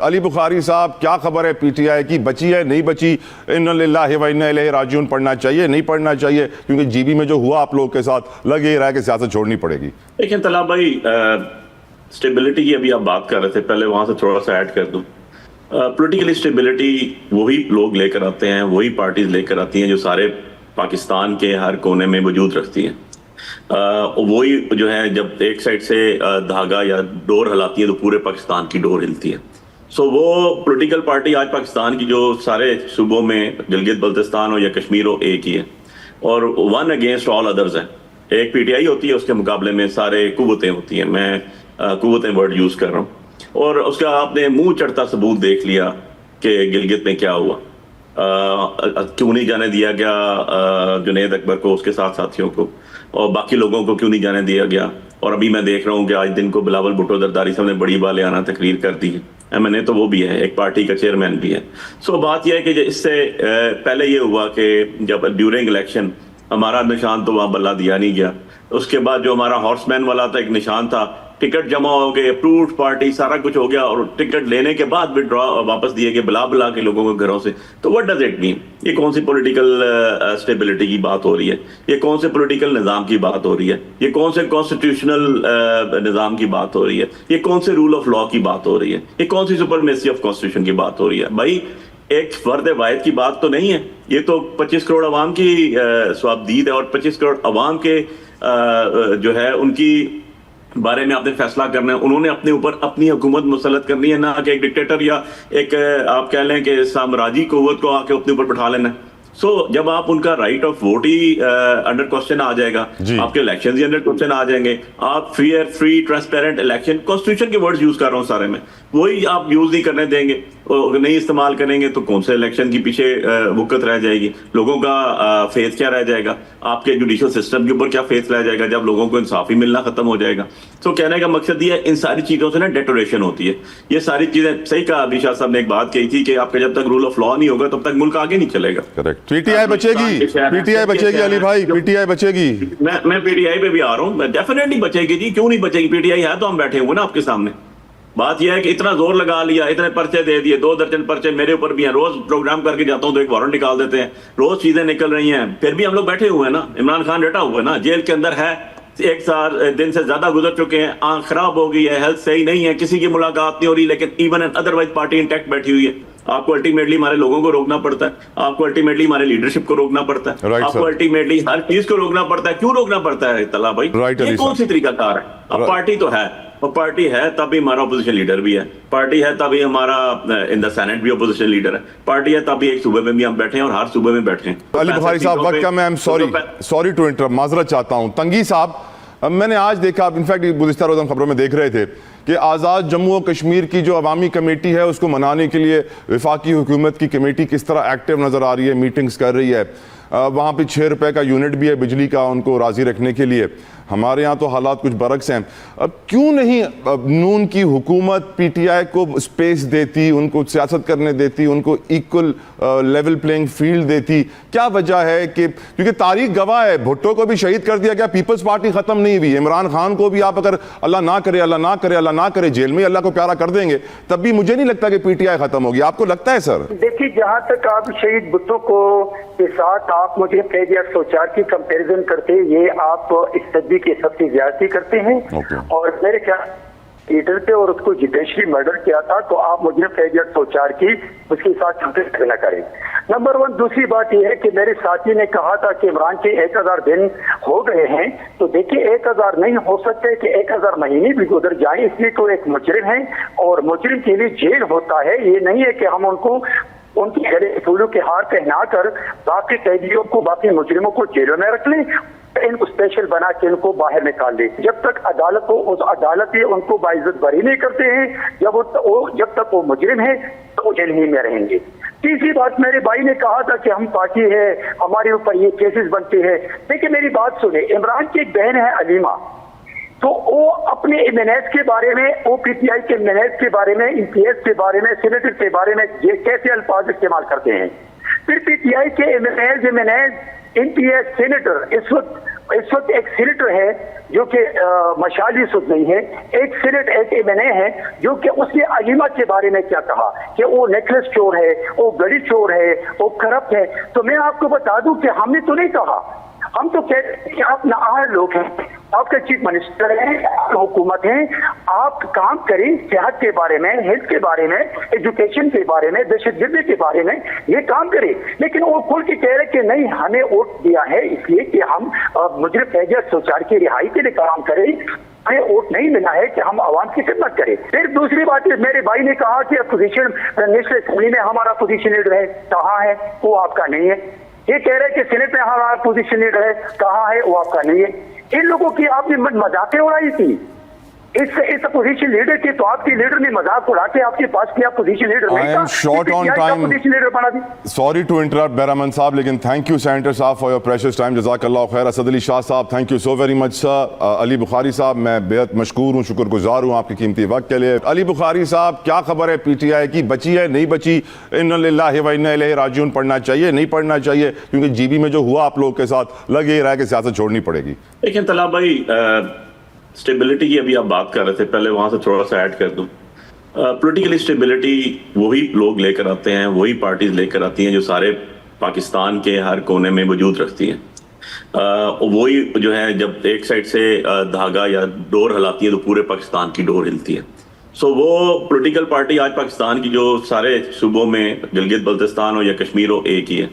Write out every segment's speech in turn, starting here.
अली बुखारी साहब, क्या खबर है पीटीआई की, बची है नहीं बची? इन्ना लिल्लाहि व इन्ना इलैहि राजिऊन पढ़ना चाहिए नहीं पढ़ना चाहिए? क्योंकि जीबी में जो हुआ आप लोगों के साथ, लग ही रहा है कि सियासत छोड़नी पड़ेगी। देखिए तलाब भाई, स्टेबिलिटी की अभी आप बात कर रहे थे, पहले वहां से थोड़ा सा ऐड कर दूं। पॉलिटिकल स्टेबिलिटी वही लोग लेकर आते हैं, वही पार्टीज लेकर आती हैं जो सारे पाकिस्तान के हर कोने में वजूद रखती हैं। वही जो है, जब एक साइड से धागा या डोर हिलाती है तो पूरे पाकिस्तान की डोर हिलती है। सो वो पॉलिटिकल पार्टी आज पाकिस्तान की जो सारे सूबों में, गिलगित बल्तिस्तान हो या कश्मीर हो, एक ही है और वन अगेंस्ट ऑल अदर्स है। एक पीटीआई होती है, उसके मुकाबले में सारे कुव्वतें होती हैं। मैं कुव्वतें वर्ड यूज कर रहा हूँ। और उसका आपने मुंह चढ़ता सबूत देख लिया कि गिलगित में क्या हुआ। क्यों नहीं जाने दिया गया जुनैद अकबर को, उसके साथ साथियों को, और बाकी लोगों को क्यों नहीं जाने दिया गया। और अभी मैं देख रहा हूँ कि आज दिन को बिलावल भुट्टो जरदारी साहब ने बड़ी बालियाना तकरीर कर दी है। एमएनए तो वो भी है, एक पार्टी का चेयरमैन भी है। सो बात यह है कि इससे पहले ये हुआ कि जब ड्यूरिंग इलेक्शन हमारा निशान तो वहां बल्ला दिया नहीं गया। उसके बाद जो हमारा हॉर्समैन वाला था, एक निशान था, टिकट जमा हो गए, अप्रूव्ड पार्टी, सारा कुछ हो गया और टिकट लेने के बाद विड्रॉ वापस दिए गए बुला के लोगों को घरों से। तो व्हाट डज इट मीन? ये कौन सी पॉलिटिकल स्टेबिलिटी की बात हो रही है? ये कौन से पॉलिटिकल निजाम की बात हो रही है? ये कौन से कॉन्स्टिट्यूशनल निजाम की बात हो रही है? ये कौन से रूल ऑफ लॉ की बात हो रही है? ये कौन सी सुपरमेसी ऑफ कॉन्स्टिट्यूशन की बात हो रही है? भाई एक फर्द वाहिद की बात तो नहीं है। ये तो 25 करोड़ अवाम की स्वाबदीद है और 25 करोड़ अवाम के जो है उनकी बारे में आपने फैसला करना है। उन्होंने अपने ऊपर अपनी हुकूमत मुसल्लत करनी है, ना कि एक डिक्टेटर या एक आप कह लें कि साम्राज्यी कुव्वत को आके अपने ऊपर बैठा लेना है। सो जब आप उनका राइट ऑफ वोट ही अंडर क्वेश्चन आ जाएगा, आपके इलेक्शन ही अंडर क्वेश्चन आ जाएंगे। आप fair, free, transparent election, constitution के वर्ड्स यूज कर रहा हूँ सारे में, वही आप यूज नहीं करने देंगे और नहीं इस्तेमाल करेंगे तो कौन से इलेक्शन की पीछे वुकत रह जाएगी? लोगों का फेथ क्या रह जाएगा? आपके जुडिशल सिस्टम के ऊपर क्या फेथ रह जाएगा जब लोगों को इंसाफ ही मिलना खत्म हो जाएगा? तो कहने का मकसद ये है, इन सारी चीजों से ना डेटोरेशन होती है। ये सारी चीजें, सही कहा अभी शाह साहब ने, एक बात कही थी कि आपका जब तक रूल ऑफ लॉ नहीं होगा तब तक मुल्क आगे नहीं चलेगा। करेक्ट। पीटीआई बचेगी, पीटीआई बचेगी अली भाई, पीटीआई बचेगी। मैं पीटीआई पे भी आ रहा हूँ, डेफिनेटली बचेगी जी, क्यों नहीं बचेगी? पीटीआई है तो हम बैठे हुए ना आपके सामने। बात यह है कि इतना जोर लगा लिया, इतने पर्चे दे दिए, 2 दर्जन पर्चे मेरे ऊपर भी हैं। रोज प्रोग्राम करके जाता हूं तो एक वारंट निकाल देते हैं, रोज चीजें निकल रही हैं, फिर भी हम लोग बैठे हुए हैं ना। इमरान खान डटा हुआ है ना, जेल के अंदर है, 1 साल दिन से ज्यादा गुजर चुके हैं, आंख खराब हो गई है, हेल्थ सही नहीं है, किसी की मुलाकात नहीं हो रही, लेकिन even and otherwise party intact बैठी हुई है। आपको अल्टीमेटली हमारे लोगों को रोकना पड़ता है, आपको अल्टीमेटली हमारे लीडरशिप को रोकना पड़ता है, आपको अल्टीमेटली हर चीज को रोकना पड़ता है। क्यों रोकना पड़ता है तला भाई? ये कौन सी तरीकाकार है? अब पार्टी तो है, और पार्टी है तभी हमारा अपोजिशन लीडर भी है, पार्टी है तभी हमारा इन द सेनेट भी अपोजिशन लीडर है, पार्टी है तभी एक सूबे में भी हम बैठे हैं और हर सूबे में बैठे हैं। अली बुखारी साहब वक्त का, मैं सॉरी टू इंटरप्ट, माजरत चाहता हूं। तंगी साहब, मैंने आज देखा, इनफैक्ट गुज़िश्ता रोज़ हम खबरों में देख रहे थे कि आज़ाद जम्मू और कश्मीर की जो अवामी कमेटी है उसको मनाने के लिए वफाकी हुकूमत की कमेटी किस तरह एक्टिव नज़र आ रही है, मीटिंग्स कर रही है। वहाँ पे 6 रुपए का यूनिट भी है बिजली का, उनको राज़ी रखने के लिए। हमारे यहाँ तो हालात कुछ बरक्स हैं। अब क्यों नहीं नून की हुकूमत पीटीआई को स्पेस देती, उनको सियासत करने देती, उनको इक्वल लेवल प्लेइंग फील्ड देती? क्या वजह है कि, क्योंकि तारीख गवाह है, भुट्टो को भी शहीद कर दिया गया, पीपल्स पार्टी खत्म नहीं हुई। इमरान खान को भी आप अगर अल्लाह ना करे, अल्लाह ना करे, अल्लाह ना करे, जेल में अल्लाह को प्यारा कर देंगे, तब भी मुझे नहीं लगता कि पीटीआई खत्म होगी। आपको लगता है सर? देखिए, जहां तक आप शहीद भुट्टो को के साथ आप मुझे कैद 104 की कंपैरिजन करते, ये आप इस सदी के सबसे ज्यादा करते हैं। और मेरे ख्याल लीडर पे और उसको जुडिशरी मर्डर किया था, तो आप मुझे कैद 104 की उसके साथ कंपेयर न करें। नंबर 1। दूसरी बात यह है कि मेरे साथी ने कहा था कि इमरान के 1000 दिन हो गए हैं, तो देखिए 1000 नहीं हो सकते कि 1000 महीने भी गुजर जाए, इसलिए तो एक मुजरिम है और मुजरिम के लिए जेल होता है। ये नहीं है कि हम उनको उनकी गले फूलों के हार पहनाकर बाकी कैदियों को, बाकी मुजरिमों को जेलों में रख लें, इनको स्पेशल बना के इनको बाहर निकाल दे। जब तक अदालत हो, उस अदालत ही उनको बाइज्जत बरी नहीं करते हैं। जब तक वो मुजरिम है तो वो जेल ही में रहेंगे। तीसरी बात, मेरे भाई ने कहा था कि हम पार्टी है, हमारे ऊपर ये केसेस बनते हैं। देखिए मेरी बात सुने, इमरान की एक बहन है अलीमा, तो वो अपने एमएनएस के बारे में, वो पीटीआई के एमएनएस के बारे में, ईपीएस के बारे में, सेनेटर के बारे में ये कैसे अल्फाज इस्तेमाल करते हैं। फिर पीटीआई के एमएनएस इनकी एक सेनेटर इस वक्त एक सेनेटर है जो कि मशाली सुध नहीं है, एक एमएनए है जो कि उसने अलीमा के बारे में क्या कहा कि वो नेकलेस चोर है, वो गड़ी चोर है, वो करप्ट है। तो मैं आपको बता दूं कि हमने तो नहीं कहा, हम तो कहते हैं कि आप नाअहल लोग हैं, आपके चीफ मिनिस्टर हैं, हुकूमत है, आप काम करें सेहत के बारे में, हेल्थ के बारे में, एजुकेशन के बारे में, दहशतगर्दी के बारे में ये काम करें। लेकिन वो खुल के कह रहे कि नहीं हमें वोट दिया है इसलिए कि हम मुजरिम फैजर सोचार की रिहाई के लिए काम करें, हमें वोट नहीं मिला है कि हम आवाम की खिदमत करें। फिर दूसरी बात मेरे भाई ने कहा कि अपोजिशन नेशनल असेंबली में हमारा अपोजिशन लीडर है, कहाँ है? वो आपका नहीं है। ये कह रहे हैं कि सेनेट में हमारा अपोजिशन लीडर है, कहाँ है? वो आपका नहीं है। इन लोगों की आपने मजाकें उड़ाई थी इस अपोजिशन लीडर की, तो आपके लीडर ने मजाक उड़ा के आपके पास किया अपोजिशन लीडर नहीं था, short on time, opposition leader बना दी। सॉरी टू इंटरप्ट बैरामन साहब, लेकिन थैंक यू सेनेटर साहब फॉर योर प्रेशियस टाइम, जज़ाकल्लाह खैर। असद अली शाह साहब, thank you so very much sir. Ali Bukhari साहब, मैं बेहद मशकूर हूँ, शुक्रगुजार हूँ आपके कीमती वक्त के लिए। अली बुखारी साहब, क्या खबर है PTI की, बची है नहीं बची? इन्ना लिल्लाहि व इन्ना इलैहि राजिऊन पढ़ना चाहिए नहीं पढ़ना चाहिए? क्योंकि GB में जो हुआ आप लोगों के साथ, लग ये रहा है कि सियासत छोड़नी पड़ेगी। लेकिन तला भाई, स्टेबिलिटी की अभी आप बात कर रहे थे, पहले वहां से थोड़ा सा ऐड कर दूं। पॉलिटिकली स्टेबिलिटी वही लोग लेकर आते हैं, वही पार्टीज लेकर आती हैं जो सारे पाकिस्तान के हर कोने में वजूद रखती हैं। वही जो है, जब एक साइड से धागा या डोर हिलाती है तो पूरे पाकिस्तान की डोर हिलती है। सो वो पॉलिटिकल पार्टी आज पाकिस्तान की जो सारे सूबों में, गिलगित बल्तिस्तान हो या कश्मीर हो, एक ही है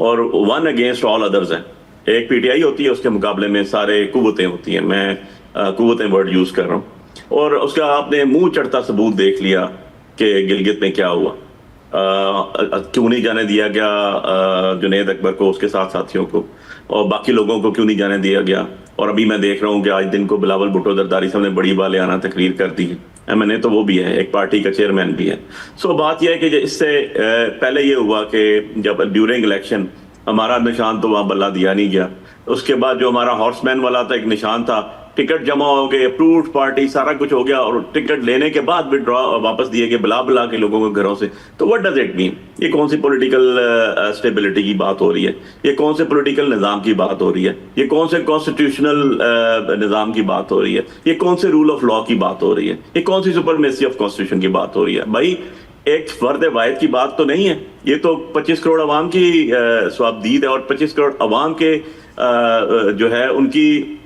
और वन अगेंस्ट ऑल अदर्स है। एक PTI होती है, उसके मुकाबले में सारे कुव्वतें होती हैं। मैं कुव्वतें वर्ड यूज कर रहा हूँ। और उसका आपने मुंह चढ़ता सबूत देख लिया कि गिलगित में क्या हुआ। क्यों नहीं जाने दिया गया जुनैद अकबर को, उसके साथ साथियों को, और बाकी लोगों को क्यों नहीं जाने दिया गया। और अभी मैं देख रहा हूँ कि आज दिन को बिलावल भुट्टो जरदारी साहब ने बड़ी बालियाना तकरीर कर दी है। MNA तो वो भी है, एक पार्टी का चेयरमैन भी है। सो बात यह है कि इससे पहले ये हुआ कि जब ड्यूरिंग इलेक्शन हमारा निशान तो वहाँ बल्ला दिया नहीं गया, उसके बाद जो हमारा हॉर्समैन वाला था एक निशान था, टिकट जमा हो गए, अप्रूव्ड पार्टी, सारा कुछ हो गया, और टिकट लेने के बाद विड्रॉ वापस दिए गए बुला के लोगों को घरों से। तो व्हाट डज इट मीन? ये कौन सी पॉलिटिकल स्टेबिलिटी की बात हो रही है? ये कौन से पॉलिटिकल निज़ाम की बात हो रही है? ये कौन से कॉन्स्टिट्यूशनल निज़ाम की बात हो रही है? ये कौन से रूल ऑफ लॉ की बात हो रही है? ये कौन सी सुपरमेसी ऑफ कॉन्स्टिट्यूशन की बात हो रही है? भाई, एक फर्द वाहिद की बात तो नहीं है। ये तो 25 करोड़ अवाम की स्वाबदीद है, और 25 करोड़ अवाम के जो है उनकी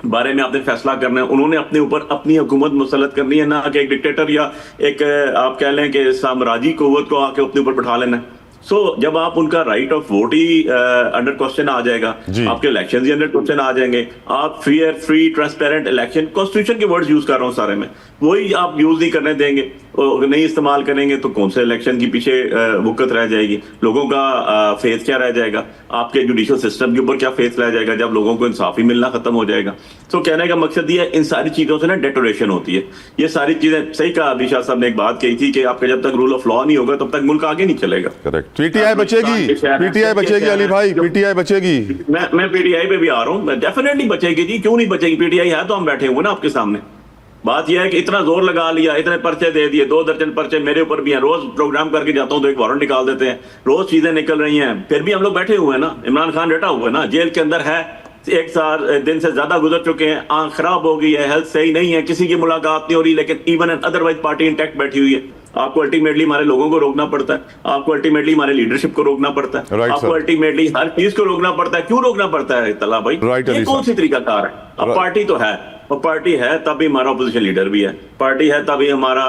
बारे में आपने फैसला करना है। उन्होंने अपने ऊपर अपनी हुकूमत मुसल्लत करनी है, ना कि एक डिक्टेटर या एक आप कह लें कि साम्राज्यी कुव्वत को आके अपने ऊपर बैठा लेना है। सो जब आप उनका राइट ऑफ वोट ही अंडर क्वेश्चन आ जाएगा, आपके इलेक्शन ही अंडर क्वेश्चन आ जाएंगे। आप फ्री ट्रांसपेरेंट इलेक्शन, कॉन्स्टिट्यूशन के वर्ड्स यूज कर रहा हूँ सारे में, वही आप यूज नहीं करने देंगे, नहीं इस्तेमाल करेंगे तो कौन से इलेक्शन की पीछे वुकत रह जाएगी? लोगों का फेथ क्या रह जाएगा? आपके जुडिशल सिस्टम के ऊपर क्या फेथ रह जाएगा जब लोगों को इंसाफ ही मिलना खत्म हो जाएगा? तो कहने का मकसद ये है, इन सारी चीजों से ना डेटोरेशन होती है। ये सारी चीजें, सही कहा अभी शाह साहब ने, एक बात कही थी कि आपका जब तक रूल ऑफ लॉ नहीं होगा तब तक मुल्क आगे नहीं चलेगा। करेक्ट। PTI बचेगी अली भाई, PTI बचेगी। मैं PTI पे भी आ रहा हूँ, डेफिनेटली बचेगी जी, क्यों नहीं बचेगी? PTI है तो हम बैठे हुए ना आपके सामने। बात यह है कि इतना जोर लगा लिया, इतने पर्चे दे दिए, 2 दर्जन पर्चे मेरे ऊपर भी हैं। रोज प्रोग्राम करके जाता हूं तो एक वारंट निकाल देते हैं, रोज चीजें निकल रही हैं, फिर भी हम लोग बैठे हुए हैं ना। इमरान खान डटा हुआ है ना, जेल के अंदर है, 1 साल दिन से ज्यादा गुजर चुके हैं, आंख खराब हो गई है, हेल्थ सही नहीं है, किसी की मुलाकात नहीं हो रही, लेकिन even and otherwise party intact बैठी हुई है। आपको अल्टीमेटली हमारे लोगों को रोकना पड़ता है, आपको अल्टीमेटली हमारे लीडरशिप को रोकना पड़ता है, आपको अल्टीमेटली हर चीज को रोकना पड़ता है। क्यों रोकना पड़ता है तला भाई? ये कौन सी तरीकाकार है? अब पार्टी तो है, और पार्टी है तभी हमारा अपोजिशन लीडर भी है, पार्टी है तभी हमारा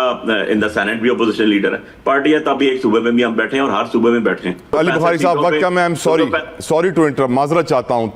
इन द सेनेट भी अपोजिशन लीडर है, पार्टी है तभी एक सूबे में भी हम बैठे हैं और हर सूबे में बैठे हैं। अली बुखारी साहब, वक्त का मैं सॉरी टू इंटरप्ट, माजरत चाहता हूं।